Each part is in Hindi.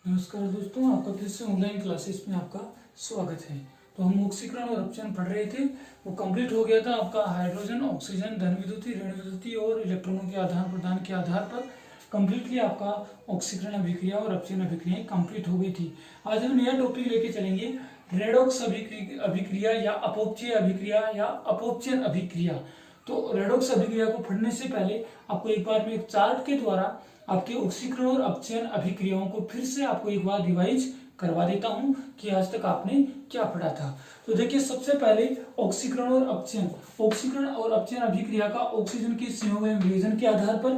नमस्कार दोस्तों, आपका फिर से ऑनलाइन क्लासेस में आपका स्वागत है। तो हम ऑक्सीकरण और अपचयन पढ़ रहे थे, वो कंप्लीट हो गया था आपका। हाइड्रोजन, ऑक्सीजन, धन विद्युतीय, ऋण विद्युतीय और इलेक्ट्रॉनों के आदान प्रदान के आधार पर कंप्लीटली आपका ऑक्सीकरण अभिक्रिया और अपचयन अभिक्रियाएं कंप्लीट हो गई थी। आज हम नया टॉपिक लेके चलेंगे, रेडॉक्स अभिक्रिया या अपोपचय अभिक्रिया या अपोपचयन अभिक्रिया। तो रेडॉक्स अभिक्रिया को पढ़ने से पहले आपको एक बार में एक चार्ट के द्वारा आपके ऑक्सीकरण और अपचयन अभिक्रियाओं को फिर से आपको एक बार रिवाइज करवा देता हूं कि आज तक आपने क्या पढ़ा था। तो देखिए, सबसे पहले ऑक्सीकरण और अपचयन। ऑक्सीकरण और अपचयन अभिक्रिया का ऑक्सीजन के संयोग एवं वियोजन के आधार पर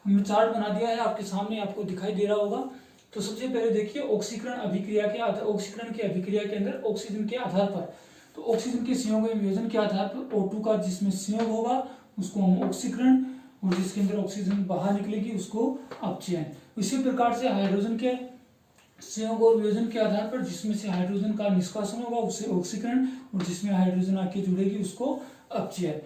हमने चार्ट बना दिया है, आपके सामने आपको दिखाई दे रहा होगा। तो सबसे पहले देखिए, ऑक्सीकरण अभिक्रिया के आधार, ऑक्सीकरण की अभिक्रिया के अंदर ऑक्सीजन के आधार पर, तो ऑक्सीजन के संयोग एवं वियोजन के आधार पर O2 का जिसमें संयोग होगा उसको हम ऑक्सीकरण, और जिसके अंदर ऑक्सीजन बाहर निकलेगी उसको अपचयन। इसी प्रकार से हाइड्रोजन के संयोग और वियोजन के आधार पर जिसमें से हाइड्रोजन का निष्कासन होगा उसे ऑक्सीकरण, और जिसमें हाइड्रोजन आके जुड़ेगी उसको अपचयन।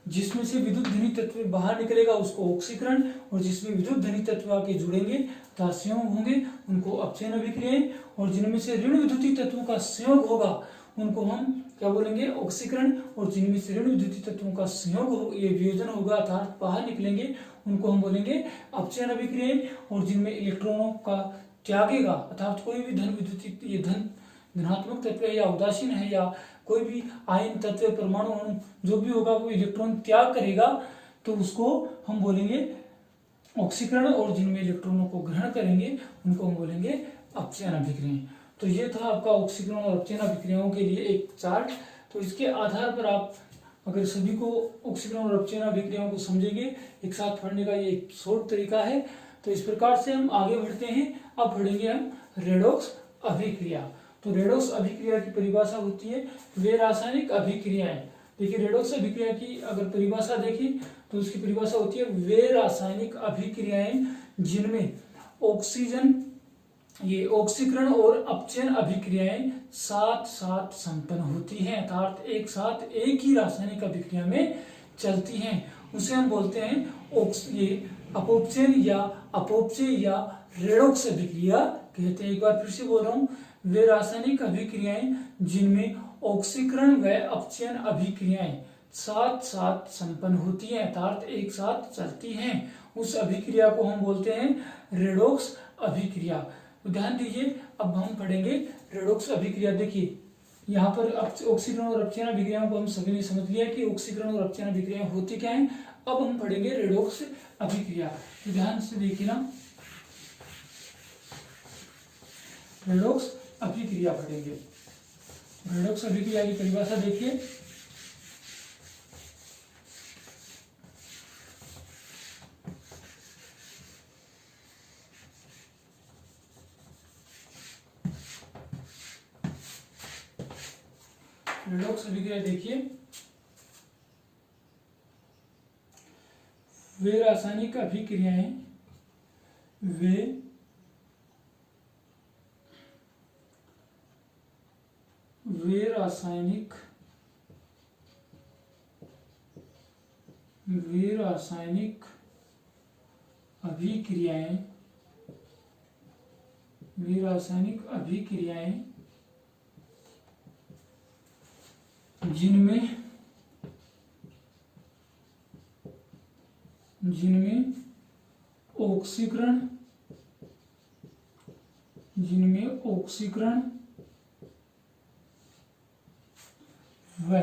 जिसमें से विद्युत धनी तत्व बाहर निकलेगा उसको ऑक्सीकरण, और जिसमें विद्युत धनी तत्व आके जुड़ेंगे तथा संयोग होंगे उनको अपचयन अभिक्रियाएं। और जिनमें से ऋण विद्युतीय तत्वों का संयोग होगा उनको हम क्या बोलेंगे, ऑक्सीकरण। और जिनमें से ऋण विद्युतीय तत्वों का संयोग हो, ये वियोजन होगा अर्थात बाहर निकलेंगे, उनको हम बोलेंगे अपचयन अभिक्रियाएं। और जिनमें इलेक्ट्रॉनों का त्यागेगा अर्थात कोई भी धन विद्युतीय, ये धनात्मक तत्व है या उदासीन है या कोई भी आयन तत्व, परमाणु अणु जो भी होगा वो इलेक्ट्रॉन त्याग करेगा, तो उसको हम बोलेंगे ऑक्सीकरण। और जिनमें इलेक्ट्रॉनों को ग्रहण करेंगे उनको हम बोलेंगे अपचयन अभिक्रियाएं। तो ये था आपका ऑक्सीकरण और अपचयन अभिक्रियाओं के लिए एक चार्ट। तो इसके आधार पर आप अगर सभी को ऑक्सीकरण और अपचयन अभिक्रियाओं को समझेंगे, एक साथ पढ़ने का ये एक शॉर्ट तरीका है। तो इस प्रकार से हम आगे बढ़ते हैं। अब पढ़ेंगे हम रेडॉक्स अभिक्रिया। तो रेडॉक्स अभिक्रिया की परिभाषा होती है वे रासायनिक अभिक्रियाएं। देखिए, रेडॉक्स अभिक्रिया की अगर परिभाषा देखें तो उसकी परिभाषा होती है वे रासायनिक अभिक्रियाएं जिनमें ऑक्सीजन, ये ऑक्सीकरण और अपचयन अभिक्रियाएं साथ साथ संपन्न होती हैं, अर्थात एक साथ एक ही रासायनिक अभिक्रिया में चलती हैं, उसे हम बोलते हैं ये अपोपचयन या अपोपचय या रेडॉक्स अभिक्रिया कहते हैं। एक बार फिर से बोल रहा हूं, वे रासायनिक अभिक्रियाएं जिनमें ऑक्सीकरण व अपचयन अभिक्रियाएं साथ साथ संपन्न होती हैं, अर्थात एक साथ चलती हैं, उस अभिक्रिया को हम बोलते हैं रेडॉक्स अभिक्रिया। ध्यान दीजिए, अब हम पढ़ेंगे रेडॉक्स अभिक्रिया। देखिए, यहाँ पर ऑक्सीकरण और अपचयन अभिक्रियाओं को हम सभी ने समझ लिया कि ऑक्सीकरण और अपचयन अभिक्रिया होती क्या है। अब हम पढ़ेंगे रेडॉक्स अभिक्रिया। तो ध्यान से देखिए ना, रेडॉक्स अभिक्रिया पढ़ेंगे। रेडॉक्स अभिक्रिया की परिभाषा देखिए, रेडॉक्स अभिक्रिया देखिए, वे रासायनिक अभिक्रियाएं वे रासायनिक अभिक्रियाएं जिनमें ऑक्सीकरण व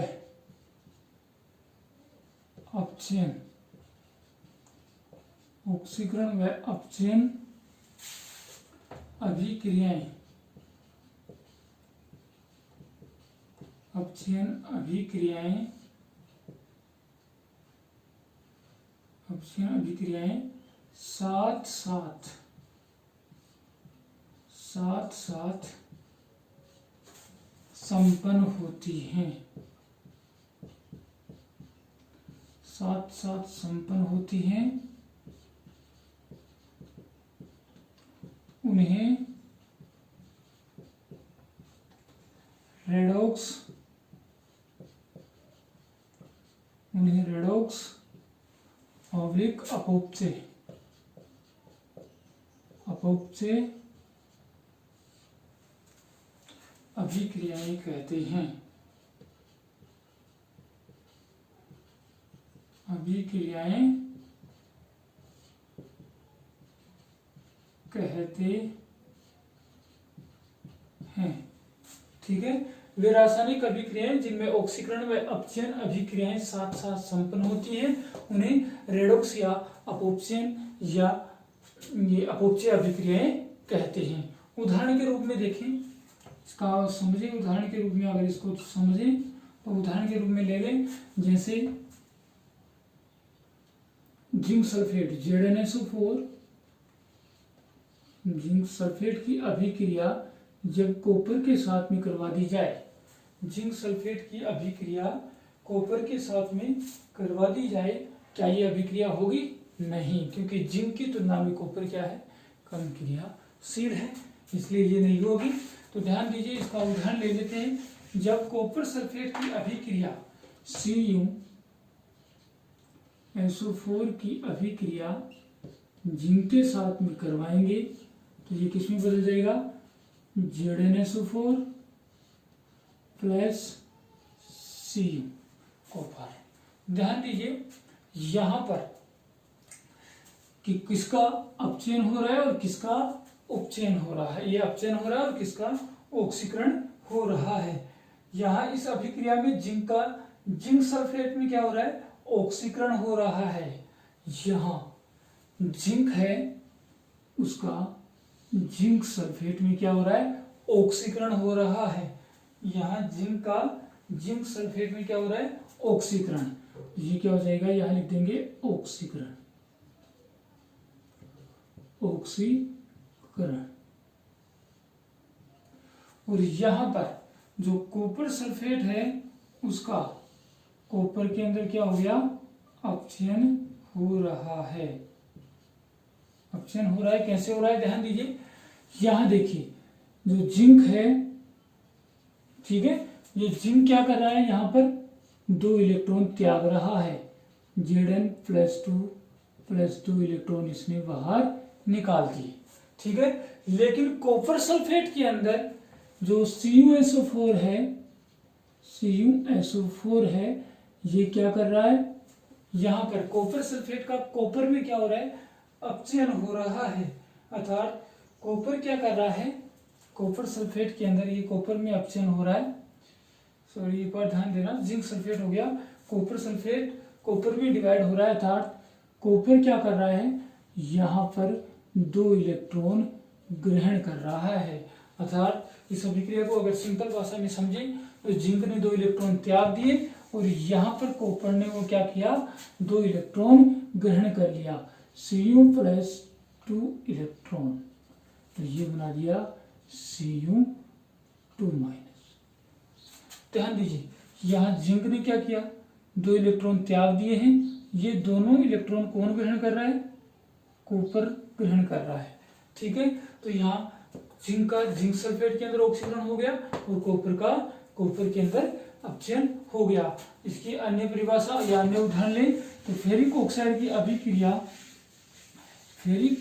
अपचयन अभिक्रियाएं साथ साथ संपन्न होती हैं, उन्हें रेडॉक्स अपोपचय अभिक्रियाएं कहते हैं। अभिक्रियाएं कहते हैं। ठीक है। वे रासायनिक अभिक्रियाएं जिनमें ऑक्सीकरण व अपचयन अभिक्रियाएं साथ साथ संपन्न होती हैं उन्हें रेडॉक्स या अपोपचयन या ये अपोपचय अभिक्रियाएं कहते हैं। उदाहरण के रूप में देखें, इसका समझें। उदाहरण के रूप में अगर इसको समझें तो उदाहरण के रूप में ले लें, जैसे zinc sulphate ZnSO4, zinc sulphate की अभिक्रिया जब कॉपर के साथ में करवा दी जाए, जिंक सल्फेट की अभिक्रिया कॉपर के साथ में करवा दी जाए, क्या ये अभिक्रिया होगी? नहीं, क्योंकि जिंक की तुलना में कॉपर क्या है? कम क्रियाशील है, इसलिए ये नहीं होगी। तो ध्यान दीजिए, इसका उदाहरण ले लेते हैं। जब कॉपर सल्फेट की अभिक्रिया CuSO4 की अभिक्रिया जिंक के साथ में करवाएंगे तो ये किसमें बदल जाएगा? ZnSO4 plus Cu copper. ध्यान दीजिए यहां पर कि किसका अपचयन हो रहा है और किसका उपचयन हो रहा है। ये अपचयन हो रहा है और किसका ऑक्सीकरण हो रहा है। यहाँ इस अभिक्रिया में जिंक सल्फेट में क्या हो रहा है? ऑक्सीकरण हो रहा है। यहाँ जिंक है, उसका जिंक सल्फेट में क्या हो रहा है? ऑक्सीकरण हो रहा है। यहाँ जिंक का जिंक सल्फेट में क्या हो रहा है? ऑक्सीकरण। ये क्या हो जाएगा? यहाँ लिख देंगे ऑक्सीकरण, ऑक्सीकरण। और यहां पर जो कॉपर सल्फेट है उसका कॉपर के अंदर क्या हो गया? अपचयन हो रहा है। अपचयन हो रहा है, कैसे हो रहा है? ध्यान दीजिए, यहां देखिए जो जिंक है, ठीक है, ये जिंक क्या कर रहा है? यहां पर 2 इलेक्ट्रॉन त्याग रहा है। Zn+2 इलेक्ट्रॉन इसने बाहर निकाल दिए। ठीक है, लेकिन कॉपर सल्फेट के अंदर जो CuSO4 है, CuSO4 है, ये क्या कर रहा है? यहां पर कॉपर सल्फेट का कॉपर में क्या हो रहा है? अपचयन हो रहा है। अर्थात कॉपर क्या कर रहा है? कॉपर सल्फेट के अंदर ये कॉपर में अपचयन हो रहा है। सॉरी, एक बार ध्यान देना, जिंक सल्फेट हो गया, कॉपर सल्फेट कॉपर में डिवाइड हो रहा है। अर्थात कॉपर क्या कर रहा है? यहाँ पर 2 इलेक्ट्रॉन ग्रहण कर रहा है। अर्थात इस अभिक्रिया को अगर सिंपल भाषा में समझें तो जिंक ने 2 इलेक्ट्रॉन त्याग दिए और यहाँ पर कॉपर ने वो क्या किया? 2 इलेक्ट्रॉन ग्रहण कर लिया, Cu+2 इलेक्ट्रॉन। तो ये बना दिया Cu2-। ध्यान दीजिए, यहाँ जिंक ने क्या किया? 2 इलेक्ट्रॉन त्याग दिए हैं। ये दोनों इलेक्ट्रॉन कौन ग्रहण कर रहा है? कॉपर ग्रहण कर रहा है। ठीक है, तो यहाँ जिंक का जिंक सल्फेट के अंदर ऑक्सीकरण हो गया और कॉपर का कॉपर के अंदर अपचयन हो गया। इसकी अन्य परिभाषा या अन्य उदाहरण लें तो फेरिक ऑक्साइड की अभिक्रिया, फेरिक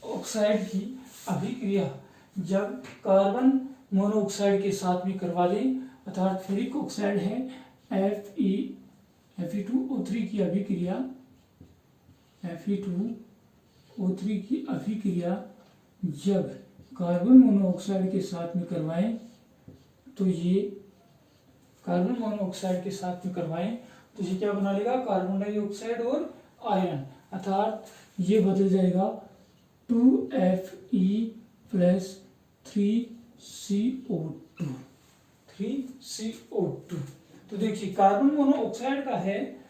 ऑक्साइड की अभिक्रिया जब कार्बन मोनोऑक्साइड के साथ में करवा दें, अर्थात फेरिक ऑक्साइड है Fe2O3 की अभिक्रिया, Fe2O3 की अभिक्रिया जब कार्बन मोनोऑक्साइड के साथ में करवाएं तो ये कार्बन मोनोऑक्साइड के साथ में करवाएं तो ये क्या बना लेगा? कार्बन डाइऑक्साइड और आयरन। अर्थात ये बदल जाएगा 2Fe+3CO2। तो देखिए कार्बन मोनोऑक्साइड का है,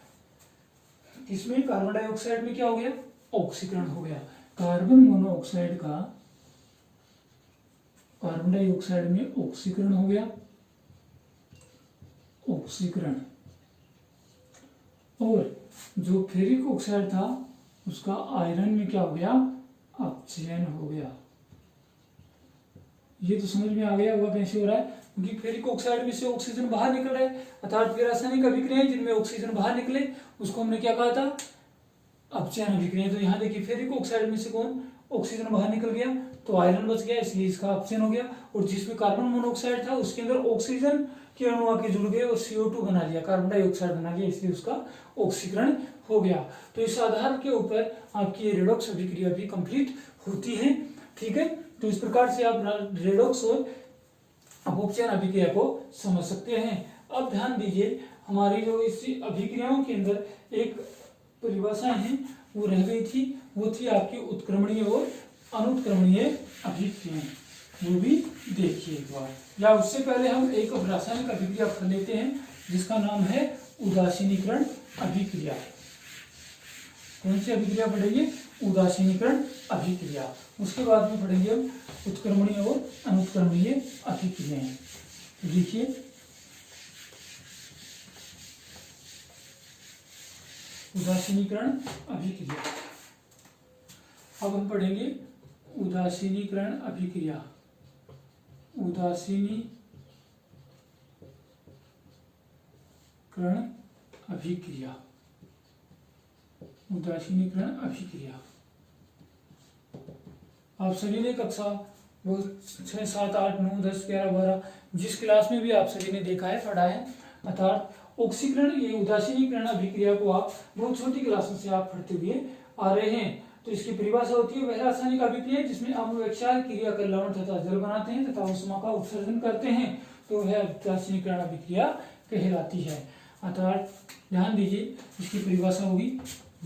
इसमें कार्बन डाइऑक्साइड में क्या हो गया? ऑक्सीकरण हो गया। कार्बन मोनोऑक्साइड का कार्बन डाइऑक्साइड में ऑक्सीकरण हो गया, ऑक्सीकरण। और जो फेरिक ऑक्साइड था उसका आयरन में क्या हो गया? अपचयन हो गया। ये तो समझ में आ गया होगा कैसे हो रहा है, क्योंकि फेरिक ऑक्साइड में से ऑक्सीजन बाहर निकल रहा है। अर्थात रासायनिक अभिक्रियाएं जिनमें ऑक्सीजन बाहर निकले उसको हमने क्या कहा था? अपचयन अभिक्रिया। तो यहाँ देखिए फेरिक ऑक्साइड में से कौन? ऑक्सीजन बाहर निकल गया, तो आयरन बच गया, इसलिए इसका ऑप्शन हो गया। और जिसमें कार्बन मोनोऑक्साइड था उसके अंदर ऑक्सीजन के अणु आके जुड़ गए और CO2 बना लिया, कार्बन डाइऑक्साइड बना लिया, इसलिए उसका ऑक्सीकरण हो गया। तो इस आधार के ऊपर आपकी ये रेडॉक्स अभिक्रिया भी कंप्लीट होती है। ठीक है, तो इस प्रकार से आप रेडॉक्स और अपॉक्सियन अभिक्रिया को समझ सकते हैं। अब ध्यान दीजिए, हमारी जो इस अभिक्रियाओं के अंदर एक परिभाषा है वो रह गई थी, वो थी आपकी उत्क्रमणीय और अनुत्क्रमणीय अभिक्रियाएं, वो भी देखिए एक बार। या उससे पहले हम एक रासायनिक अभिक्रिया पढ़ लेते हैं जिसका नाम है उदासीनीकरण अभिक्रिया। कौन सी अभिक्रिया पढ़ेंगे? उदासीनीकरण अभिक्रिया। उसके बाद में पढ़ेंगे हम उत्क्रमणीय और अनुत्क्रमणीय अभिक्रियाएं। तो देखिए, उदासीनीकरण अभिक्रिया। अब हम पढ़ेंगे उदासीनीकरण अभिक्रिया। उदासीनीकरण अभिक्रिया। उदासीनीकरण अभिक्रिया आप सभी ने कक्षा वो 6, 7, 8, 9, 10, 11, 12 जिस क्लास में भी आप सभी ने देखा है, पढ़ा है। अर्थात ऑक्सीकरण, ये उदासीनीकरण अभिक्रिया को आप बहुत छोटी क्लासों से आप पढ़ते हुए आ रहे हैं। तो इसकी परिभाषा होती है, वह रासायनिक अभिक्रिया जिसमें अम्ल व क्षार क्रिया कर लवण तथा जल बनाते हैं तथा उष्मा का उत्सर्जन करते हैं, तो वह उदासीनीकरण अभिक्रिया कहलाती है। अर्थात ध्यान दीजिए, इसकी परिभाषा होगी,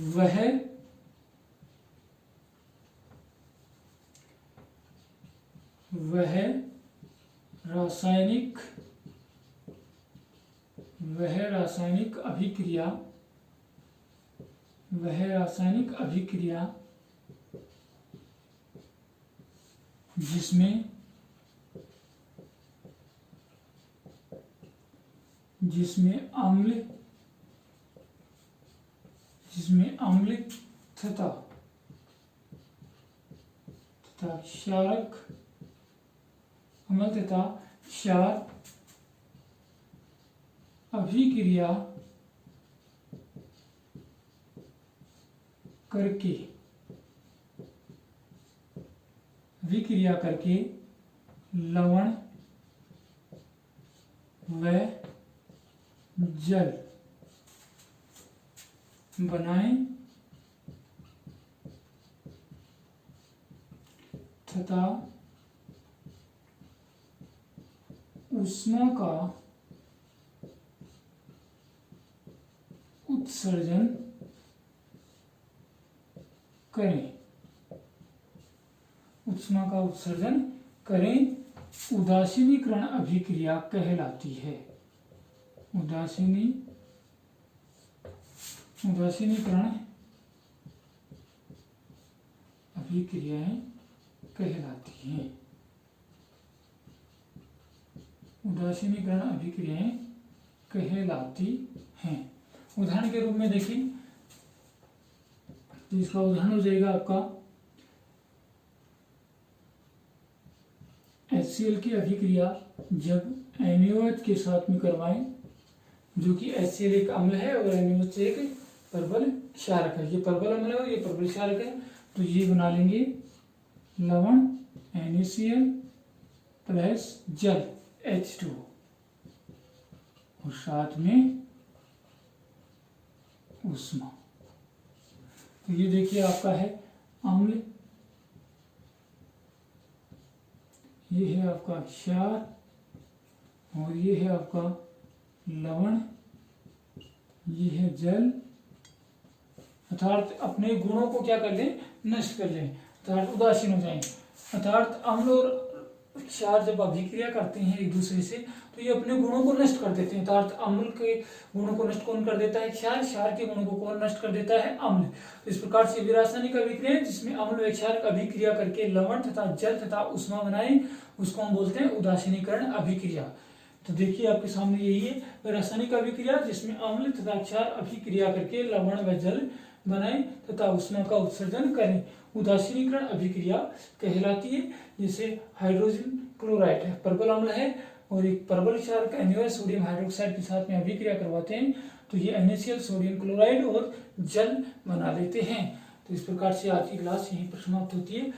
वह रासायनिक अभिक्रिया जिसमें अम्ल तथा क्षारक, अम्ल तथा क्षार अभिक्रिया करके लवण व जल बनाएं तथा उष्मा का उत्सर्जन करें। उदासीनीकरण अभिक्रिया कहलाती है। उदासीनीकरण अभिक्रियाएं कहलाती हैं। उदासीनीकरण अभिक्रियाएं कहलाती हैं। उदाहरण के रूप में देखिए, तो इसका उदाहरण हो जाएगा आपका HCl की अभिक्रिया जब NaOH के साथ में करवाएं, जो कि HCl एक अम्ल है और NaOH एक प्रबल क्षारक है। ये प्रबल अम्ल है और ये प्रबल क्षारक है, तो ये बना लेंगे लवण NaCl प्लस जल H2 और साथ में उष्मा। तो ये देखिए आपका है अम्ल, ये है आपका क्षार और ये है आपका लवण, ये है जल। अर्थात अपने गुणों को क्या कर लें? नष्ट कर लें, अर्थात उदासीन हो जाएं। अर्थात अम्ल और क्षार जब अभिक्रिया करते हैं एक दूसरे से, तो ये अपने गुणों को नष्ट कर देते हैं। अर्थात अम्ल के गुणों को नष्ट कौन कर देता है? क्षार। क्षार के गुणों को कौन नष्ट कर देता है? अम्ल। तो इस प्रकार से रासायनिक अभिक्रिया जिसमें अम्ल व क्षार अभिक्रिया करके लवण तथा जल तथा उष्मा बनाए, उसको हम बोलते हैं उदासीनीकरण अभिक्रिया। तो देखिए आपके सामने यही है रासायनिक अभिक्रिया जिसमें अम्ल तथा क्षार अभिक्रिया करके लवण व जल बनाए तथा उष्मा का उत्सर्जन करें, उदासीनीकरण अभिक्रिया कहलाती है। जैसे हाइड्रोजन क्लोराइड है, प्रबल अम्ल है और एक प्रबल क्षारक NaOH सोडियम हाइड्रोक्साइड के साथ में अभिक्रिया करवाते हैं, तो ये NaCl सोडियम क्लोराइड और जल बना लेते हैं। तो इस प्रकार से आज की क्लास यहीं पर समाप्त होती है।